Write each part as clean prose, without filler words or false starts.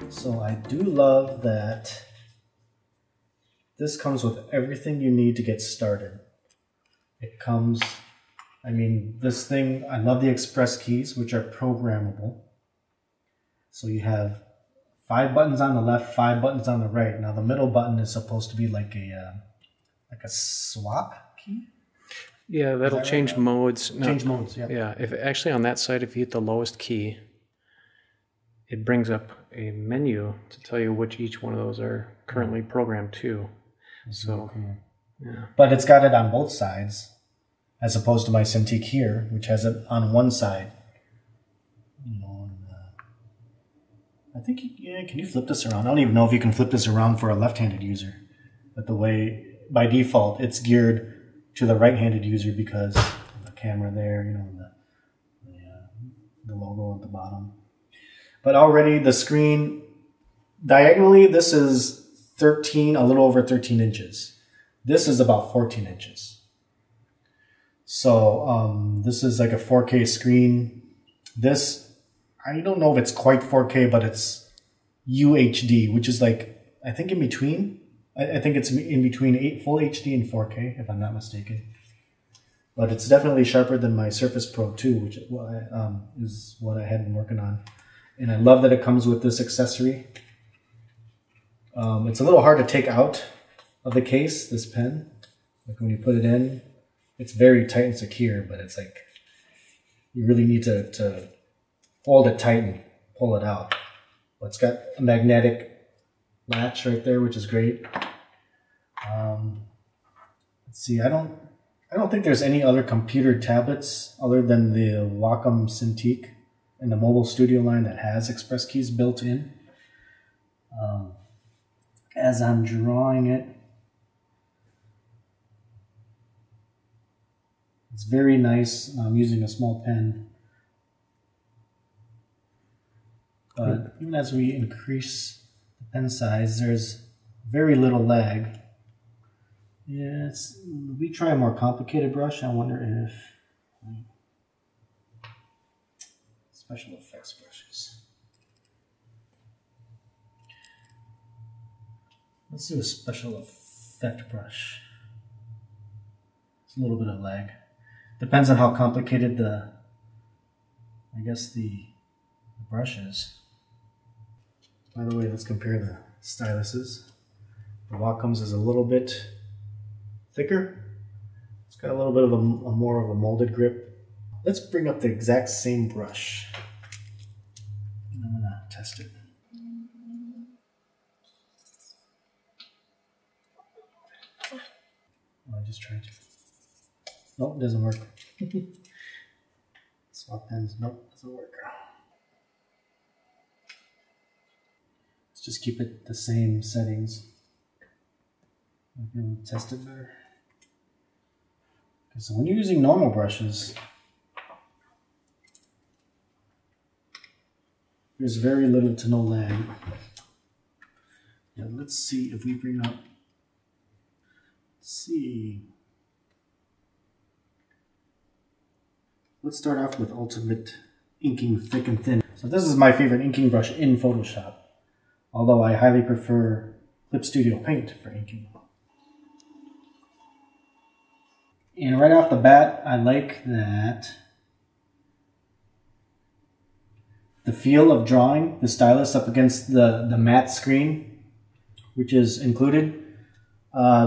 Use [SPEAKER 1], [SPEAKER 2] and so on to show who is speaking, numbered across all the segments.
[SPEAKER 1] So I do love that this comes with everything you need to get started. It comes, I mean, this thing, I love the express keys, which are programmable. So you have 5 buttons on the left, 5 buttons on the right. Now the middle button is supposed to be like a swap key.
[SPEAKER 2] Yeah, that'll change
[SPEAKER 1] right?
[SPEAKER 2] modes. No,
[SPEAKER 1] change modes, yeah.
[SPEAKER 2] Yeah, if actually on that side, if you hit the lowest key, it brings up a menu to tell you which each one of those are currently programmed to. So, yeah.
[SPEAKER 1] But it's got it on both sides, as opposed to my Cintiq here, which has it on one side. You know, and, I think, yeah, can you flip this around? I don't even know if you can flip this around for a left-handed user. But the way, by default, it's geared to the right-handed user because of the camera there, you know, the logo at the bottom. But already the screen, diagonally, this is 13, a little over 13 inches. This is about 14 inches. So this is like a 4K screen. This, I don't know if it's quite 4K, but it's UHD, which is like, I think in between. I think it's in between full HD and 4K, if I'm not mistaken. But it's definitely sharper than my Surface Pro 2, which is what I had been working on. And I love that it comes with this accessory. It's a little hard to take out of the case, this pen. Like when you put it in, it's very tight and secure, but it's like, you really need to hold it tight and pull it out. But it's got a magnetic latch right there, which is great. Let's see, I don't think there's any other computer tablets other than the Wacom Cintiq in the mobile studio line that has express keys built in. As I'm drawing it, it's very nice. I'm using a small pen. But even as we increase the pen size, there's very little lag. Yeah, we try a more complicated brush. I wonder if special effects brushes. Let's do a special effect brush. It's a little bit of lag. Depends on how complicated the brush is. By the way, let's compare the styluses. The Wacom's is a little bit thicker. It's got a little bit of a more of a molded grip. Let's bring up the exact same brush. I'm gonna test it. I just tried to. Nope, it doesn't work. Swap pens. Nope, doesn't work. Let's just keep it the same settings. I can test it better. Okay, so when you're using normal brushes, there's very little to no lag. Yeah, let's see if we bring up. Let's see. Let's start off with Ultimate Inking Thick and Thin. So this is my favorite inking brush in Photoshop, although I highly prefer Clip Studio Paint for inking. And right off the bat, I like that the feel of drawing the stylus up against the matte screen, which is included.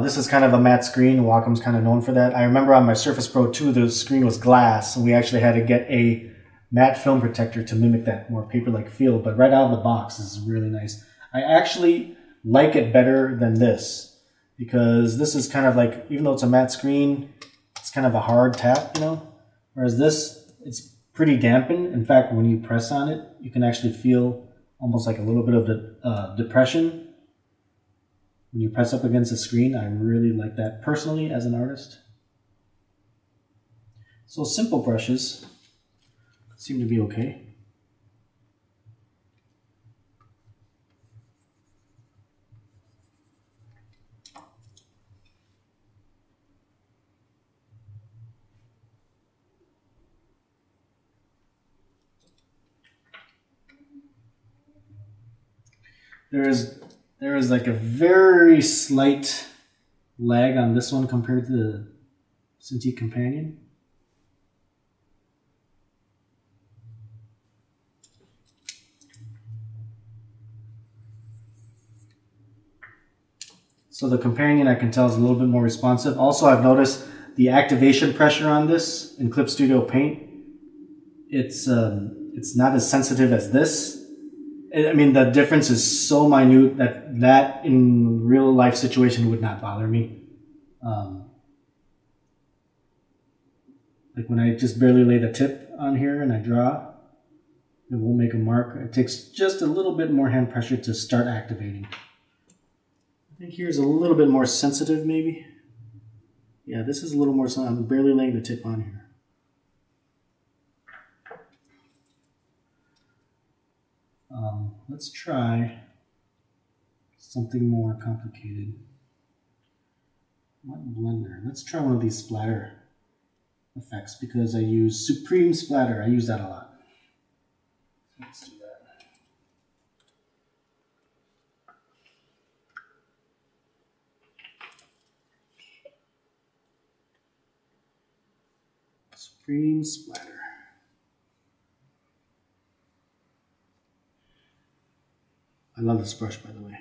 [SPEAKER 1] This is kind of a matte screen. Wacom's kind of known for that. I remember on my Surface Pro 2, the screen was glass, and we actually had to get a matte film protector to mimic that more paper-like feel. But right out of the box, this is really nice. I actually like it better than this, because this is kind of like, even though it's a matte screen, it's kind of a hard tap, you know? Whereas this, it's pretty dampened. In fact, when you press on it, you can actually feel almost like a little bit of the depression when you press up against the screen. I really like that personally as an artist. So simple brushes seem to be okay. There is like a very slight lag on this one compared to the Cintiq Companion. So the Companion, I can tell, is a little bit more responsive. Also, I've noticed the activation pressure on this in Clip Studio Paint. It's not as sensitive as this. I mean, the difference is so minute that in real life situation would not bother me. Like when I just barely lay the tip on here and I draw, it won't make a mark. It takes just a little bit more hand pressure to start activating. I think here's a little bit more sensitive maybe. Yeah, this is a little more sensitive. I'm barely laying the tip on here. Let's try something more complicated. What blender? Let's try one of these splatter effects because I use Supreme Splatter. I use that a lot. Let's do that. Supreme Splatter. I love this brush, by the way.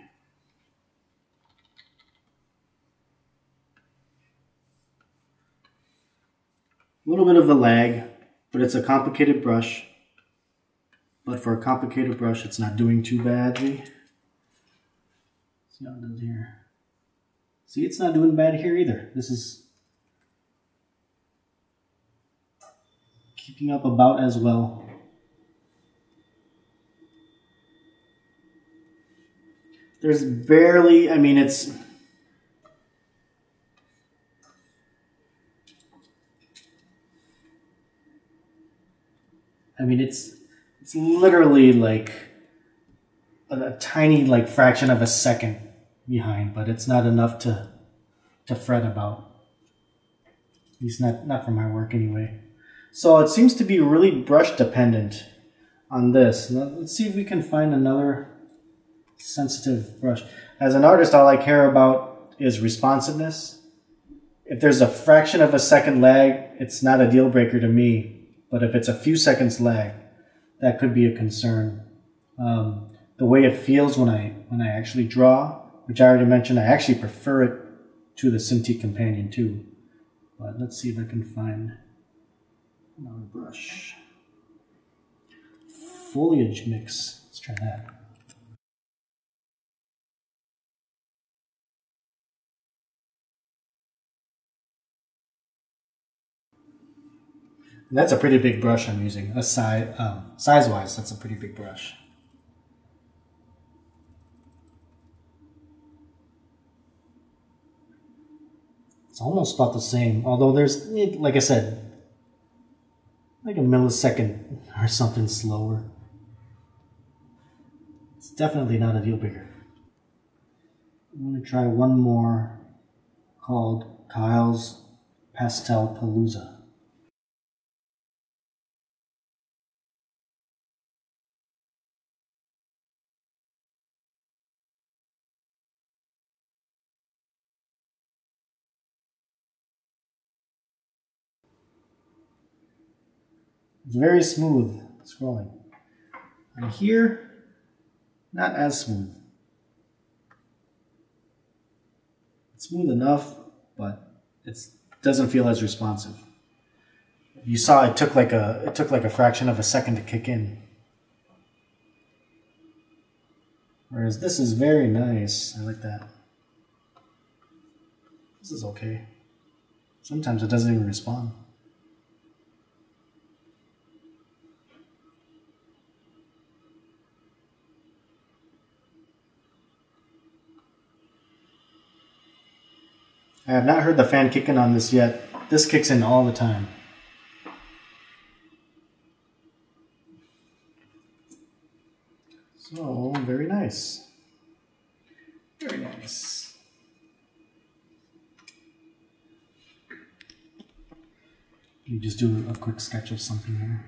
[SPEAKER 1] A little bit of a lag, but it's a complicated brush. But for a complicated brush, it's not doing too badly. See how it does here. See, it's not doing bad here either. This is keeping up about as well. There's barely, I mean, it's literally like a tiny like fraction of a second behind, but it's not enough to fret about. At least not for my work anyway. So it seems to be really brush dependent on this. Let's see if we can find another sensitive brush. As an artist, all I care about is responsiveness. If there's a fraction of a second lag, it's not a deal breaker to me. But if it's a few seconds lag, that could be a concern. The way it feels when I actually draw, which I already mentioned, I actually prefer it to the Cintiq Companion too. But let's see if I can find another brush. Foliage mix. Let's try that. That's a pretty big brush I'm using. Size-wise, that's a pretty big brush. It's almost about the same, although there's, like I said, like a millisecond or something slower. It's definitely not a deal breaker. I'm going to try one more called Kyle's Pastel Palooza. It's very smooth scrolling. And here, not as smooth. It's smooth enough, but it doesn't feel as responsive. You saw it took like a fraction of a second to kick in. Whereas this is very nice. I like that. This is okay. Sometimes it doesn't even respond. I have not heard the fan kick in on this yet. This kicks in all the time. So, very nice. Very nice. You just do a quick sketch of something here.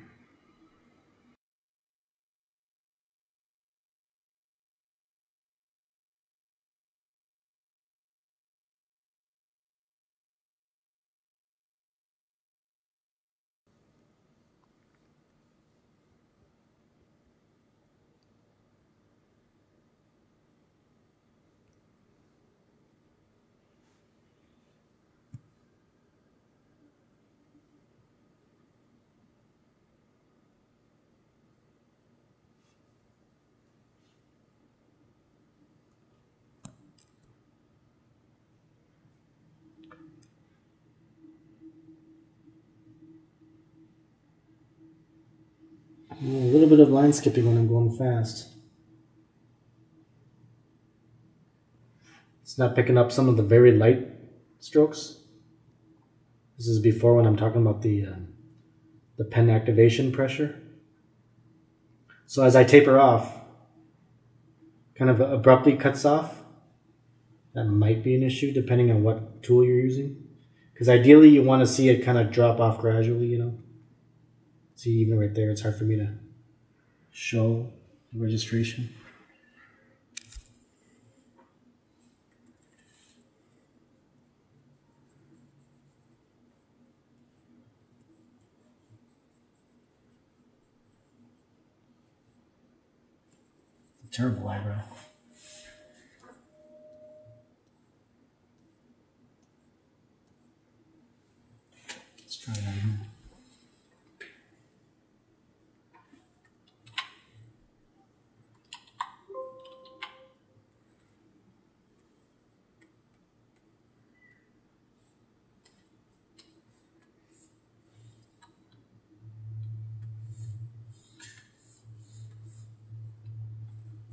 [SPEAKER 1] A little bit of line skipping when I'm going fast. It's not picking up some of the very light strokes. This is before when I'm talking about the pen activation pressure. So as I taper off, kind of abruptly cuts off. That might be an issue depending on what tool you're using. Because ideally you want to see it kind of drop off gradually, you know. See, even right there, it's hard for me to show the registration. It's a terrible eyebrow. Let's try that again.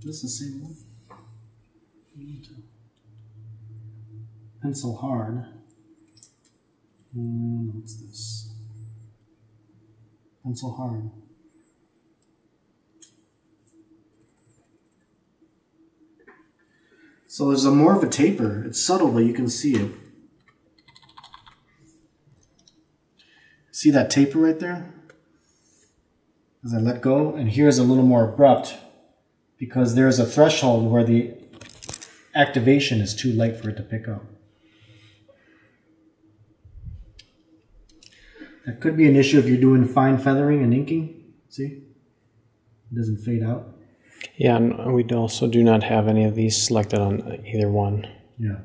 [SPEAKER 1] This is the same one. Pencil hard. And what's this? Pencil hard. So there's more of a taper. It's subtle, but you can see it. See that taper right there? As I let go, and here's a little more abrupt because there's a threshold where the activation is too light for it to pick up. That could be an issue if you're doing fine feathering and inking. See? It doesn't fade out.
[SPEAKER 2] Yeah, and we also do not have any of these selected on either one.
[SPEAKER 1] Yeah.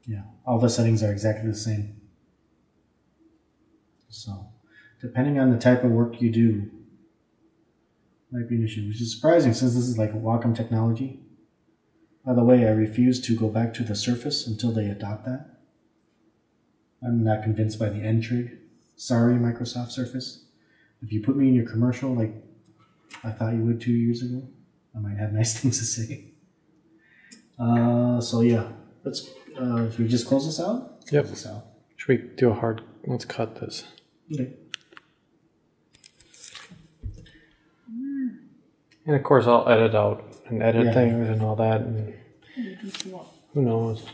[SPEAKER 1] Yeah. All the settings are exactly the same. So, depending on the type of work you do, might be an issue, which is surprising since this is like Wacom technology. By the way, I refuse to go back to the Surface until they adopt that. I'm not convinced by the end trig. Sorry, Microsoft Surface. If you put me in your commercial like I thought you would 2 years ago, I might have nice things to say. So yeah, let's. Should we just close this out?
[SPEAKER 2] Yep.
[SPEAKER 1] Close this out.
[SPEAKER 2] Should we do a hard? Let's cut this.
[SPEAKER 1] Okay.
[SPEAKER 2] And of course, I'll edit out and edit things and all that. And who knows?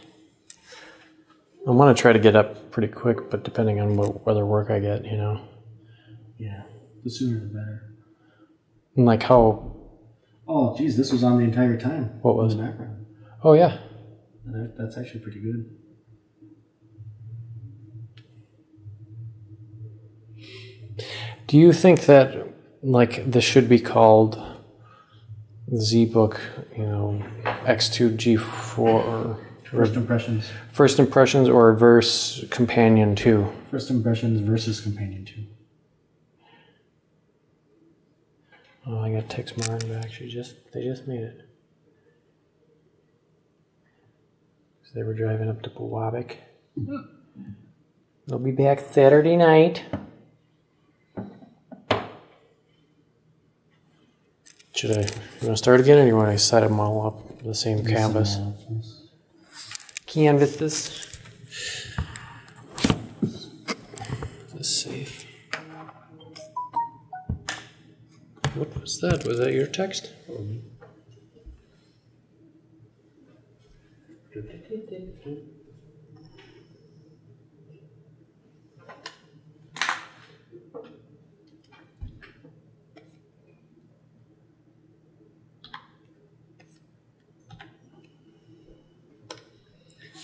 [SPEAKER 2] I want to try to get up pretty quick, but depending on what other work I get, you know.
[SPEAKER 1] Yeah, the sooner the better.
[SPEAKER 2] And like how?
[SPEAKER 1] Oh, geez, this was on the entire time.
[SPEAKER 2] What was?
[SPEAKER 1] The background.
[SPEAKER 2] Oh yeah.
[SPEAKER 1] That's actually pretty good.
[SPEAKER 2] Do you think that like this should be called ZBook, you know, X2 G4?
[SPEAKER 1] First impressions.
[SPEAKER 2] First impressions or verse companion 2?
[SPEAKER 1] First impressions versus companion 2.
[SPEAKER 2] Oh, I got text Martin back. They just made it. So they were driving up to Pewabic. They'll be back Saturday night. You want to start again, or do you want to set them all up the same canvas? Canvases. Let's see. What was that? Was that your text? for me.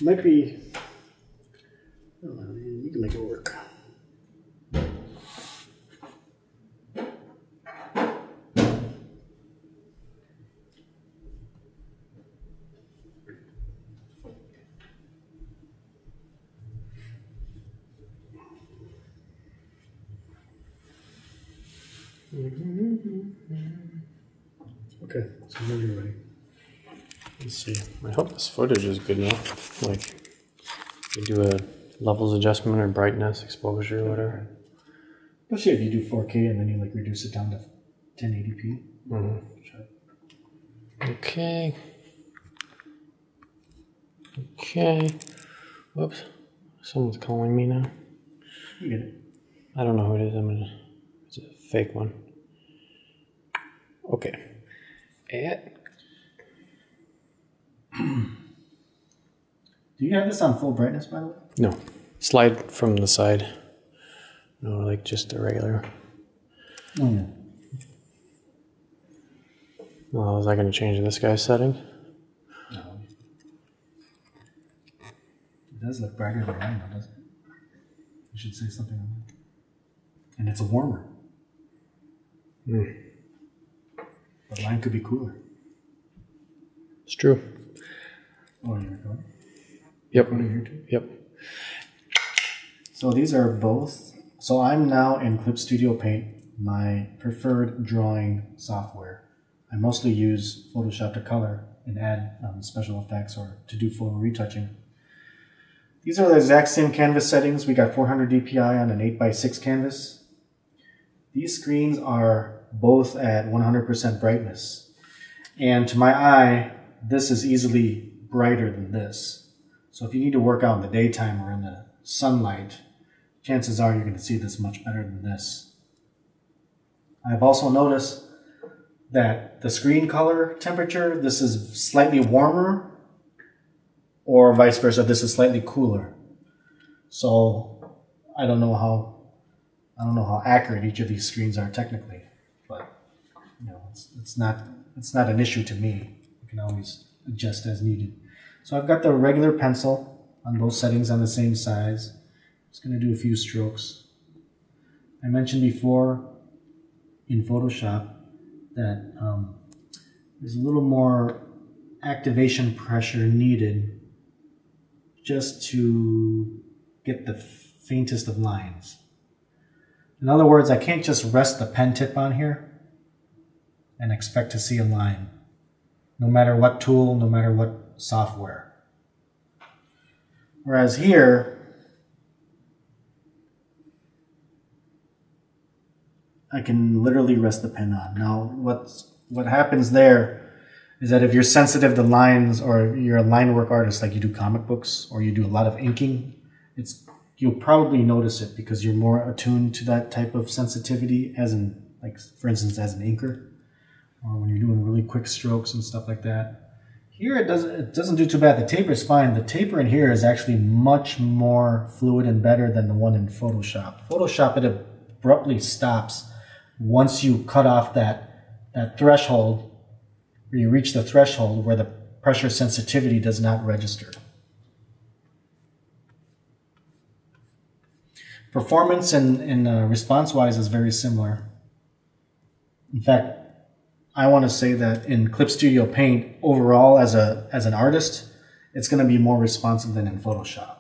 [SPEAKER 1] Might be. I don't know, you can make it work. Okay, so now you're ready.
[SPEAKER 2] Let's see. I hope this footage is good enough. Like, you do a levels adjustment or brightness, exposure, or whatever.
[SPEAKER 1] Especially if you do 4K and then you like reduce it down to 1080p.
[SPEAKER 2] Okay. Okay. Whoops. Someone's calling me now.
[SPEAKER 1] You get it.
[SPEAKER 2] I don't know who it is. It's a fake one. Okay.
[SPEAKER 1] Do you have this on full brightness, by the way?
[SPEAKER 2] No. Slide from the side. No, like just the regular.
[SPEAKER 1] Oh, yeah.
[SPEAKER 2] Well, is that going to change this guy's setting?
[SPEAKER 1] No. It does look brighter than mine, though, doesn't it? You should say something on that. And it's a warmer. But mine could be cooler.
[SPEAKER 2] It's true.
[SPEAKER 1] Oh, you're recording?
[SPEAKER 2] Yep.
[SPEAKER 1] Here too?
[SPEAKER 2] Yep.
[SPEAKER 1] So these are both. So I'm now in Clip Studio Paint, my preferred drawing software. I mostly use Photoshop to color and add special effects or to do photo retouching. These are the exact same canvas settings. We got 400 dpi on an 8x6 canvas. These screens are both at 100% brightness. And to my eye, this is easily brighter than this. So if you need to work out in the daytime or in the sunlight, chances are you're going to see this much better than this. I've also noticed that the screen color temperature, this is slightly warmer, or vice versa, this is slightly cooler. So I don't know how accurate each of these screens are technically, but you know, it's not an issue to me. You can always adjust as needed. So I've got the regular pencil on both settings on the same size. Just going to do a few strokes. I mentioned before in Photoshop that there's a little more activation pressure needed just to get the faintest of lines. In other words, I can't just rest the pen tip on here and expect to see a line, no matter what tool, no matter what software. Whereas here, I can literally rest the pen on. Now, what happens there is that if you're sensitive to lines or you're a line work artist, like you do comic books or you do a lot of inking, you'll probably notice it because you're more attuned to that type of sensitivity, as in, like, for instance, as an inker, or when you're doing really quick strokes and stuff like that. Here it doesn't do too bad. The taper is fine. The taper in here is actually much more fluid and better than the one in Photoshop. Photoshop, it abruptly stops once you cut off that threshold, or you reach the threshold where the pressure sensitivity does not register. Performance and response-wise is very similar. In fact, I want to say that in Clip Studio Paint, overall as an artist, it's going to be more responsive than in Photoshop.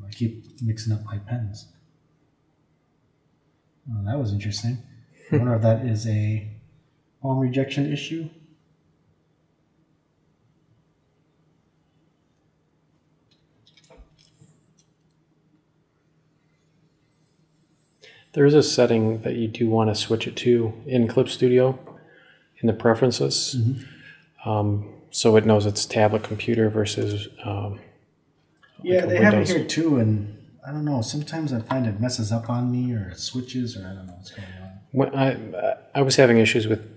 [SPEAKER 1] I keep mixing up my pens. Oh, that was interesting. I wonder if that is a palm rejection issue.
[SPEAKER 2] There is a setting that you do want to switch it to in Clip Studio in the preferences. So it knows it's tablet computer versus
[SPEAKER 1] yeah,
[SPEAKER 2] like
[SPEAKER 1] they have it here too, and I don't know. Sometimes I find it messes up on me, or it switches, or I don't know what's going on.
[SPEAKER 2] When I was having issues with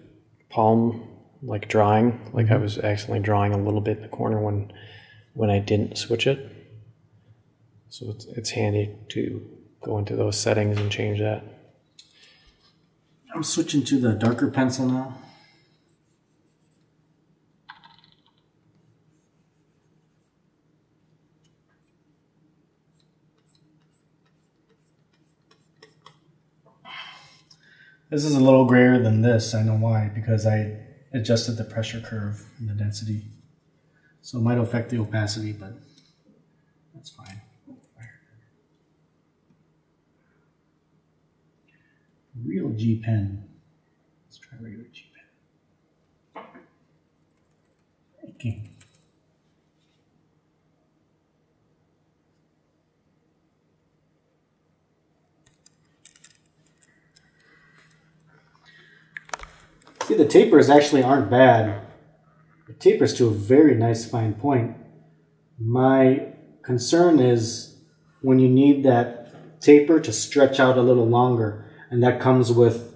[SPEAKER 2] palm, like drawing. Like I was accidentally drawing a little bit in the corner when I didn't switch it. So it's handy to go into those settings and change that.
[SPEAKER 1] I'm switching to the darker pencil now. This is a little grayer than this. I know why, because I adjusted the pressure curve and the density. So it might affect the opacity, but that's fine. Real G pen. Let's try regular G pen. Okay. See, the tapers actually aren't bad. It tapers to a very nice fine point. My concern is when you need that taper to stretch out a little longer, and that comes with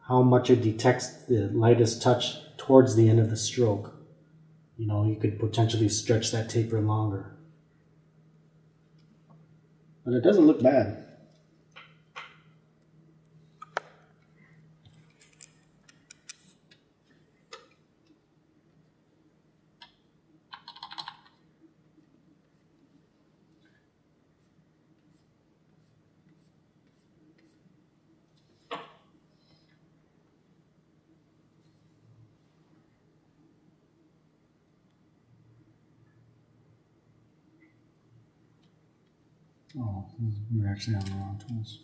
[SPEAKER 1] how much it detects the lightest touch towards the end of the stroke. You know, you could potentially stretch that taper longer. But it doesn't look bad. Oh, we're actually on the wrong tools.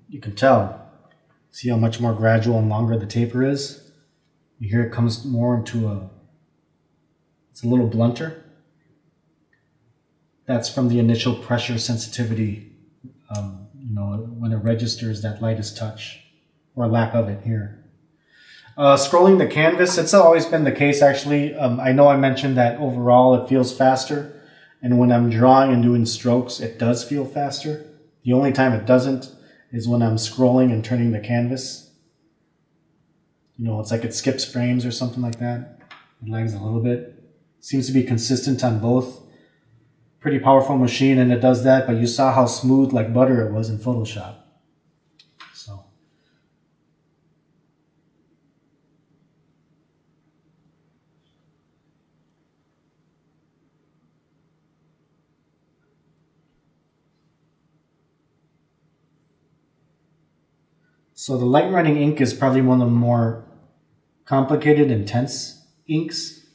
[SPEAKER 1] You can tell. See how much more gradual and longer the taper is? You hear it comes more into it's a little blunter. That's from the initial pressure sensitivity, you know, when it registers that lightest touch, or lack of it here. Scrolling the canvas, it's always been the case actually. I know I mentioned that overall it feels faster, and when I'm drawing and doing strokes, it does feel faster. The only time it doesn't is when I'm scrolling and turning the canvas. You know, it's like it skips frames or something like that. It lags a little bit. Seems to be consistent on both. Pretty powerful machine, and it does that, but you saw how smooth like butter it was in Photoshop. So the light running ink is probably one of the more complicated, intense inks.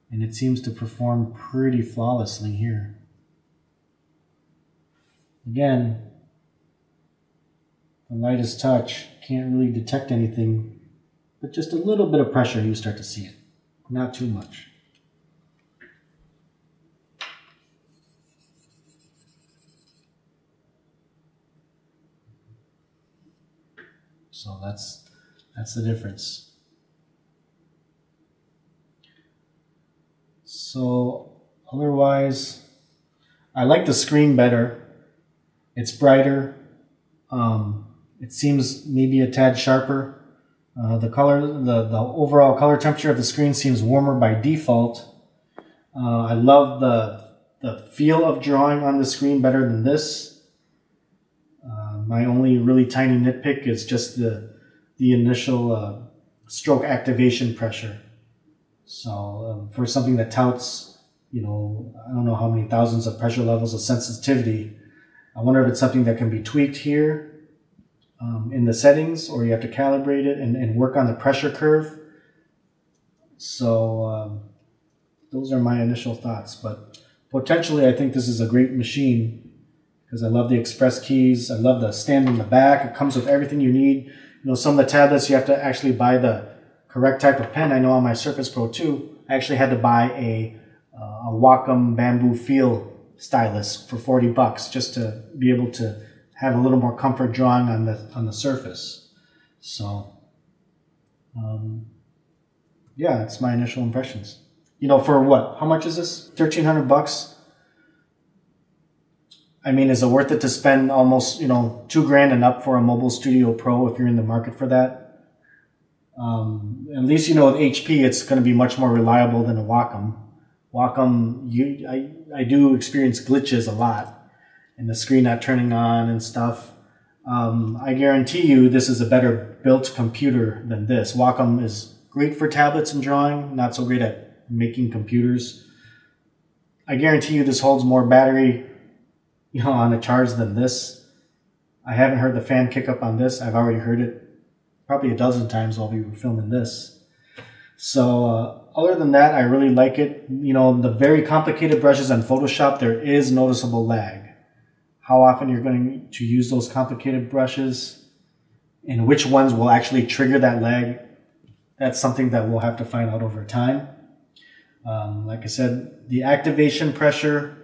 [SPEAKER 1] And it seems to perform pretty flawlessly here. Again, the lightest touch, can't really detect anything, but just a little bit of pressure, you start to see it. Not too much. So that's the difference. So otherwise, I like the screen better. It's brighter. It seems maybe a tad sharper. The color, the overall color temperature of the screen seems warmer by default. I love the feel of drawing on the screen better than this. My only really tiny nitpick is just the initial stroke activation pressure. So for something that touts, you know, I don't know how many thousands of pressure levels of sensitivity, I wonder if it's something that can be tweaked here in the settings, or you have to calibrate it and work on the pressure curve. So those are my initial thoughts, but potentially I think this is a great machine because I love the express keys. I love the stand in the back. It comes with everything you need. You know, some of the tablets you have to actually buy the correct type of pen. I know on my Surface Pro 2, I actually had to buy a Wacom bamboo feel stylus for $40 just to be able to have a little more comfort drawing on the Surface. So, yeah, that's my initial impressions. You know, for what? How much is this? $1,300. I mean, is it worth it to spend almost, you know, $2,000 and up for a Mobile Studio Pro if you're in the market for that? At least, you know, with HP, it's going to be much more reliable than a Wacom. Wacom, I do experience glitches a lot, and the screen not turning on and stuff. I guarantee you this is a better built computer than this. Wacom is great for tablets and drawing, not so great at making computers. I guarantee you this holds more battery, you know, on a charge than this. I haven't heard the fan kick up on this. I've already heard it probably a dozen times while we were filming this. So other than that, I really like it. You know, the very complicated brushes on Photoshop, there is noticeable lag. How often you're going to use those complicated brushes and which ones will actually trigger that lag, that's something that we'll have to find out over time. Like I said, the activation pressure,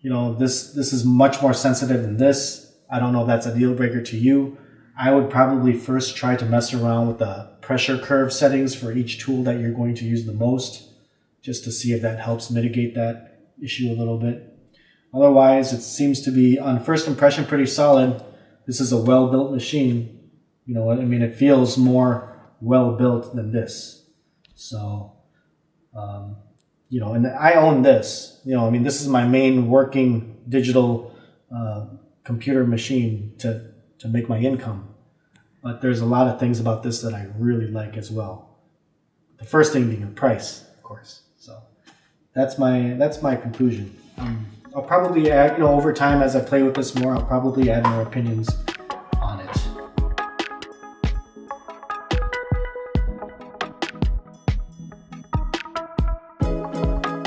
[SPEAKER 1] you know, this is much more sensitive than this. I don't know if that's a deal breaker to you. I would probably first try to mess around with the pressure curve settings for each tool that you're going to use the most, just to see if that helps mitigate that issue a little bit. Otherwise, it seems to be, on first impression, pretty solid. This is a well-built machine. You know, I mean, it feels more well-built than this. So, you know, and I own this. You know, I mean, this is my main working digital computer machine to make my income. But there's a lot of things about this that I really like as well. The first thing being the price, of course. So that's my conclusion. I'll probably add, you know, over time as I play with this more, I'll probably add more opinions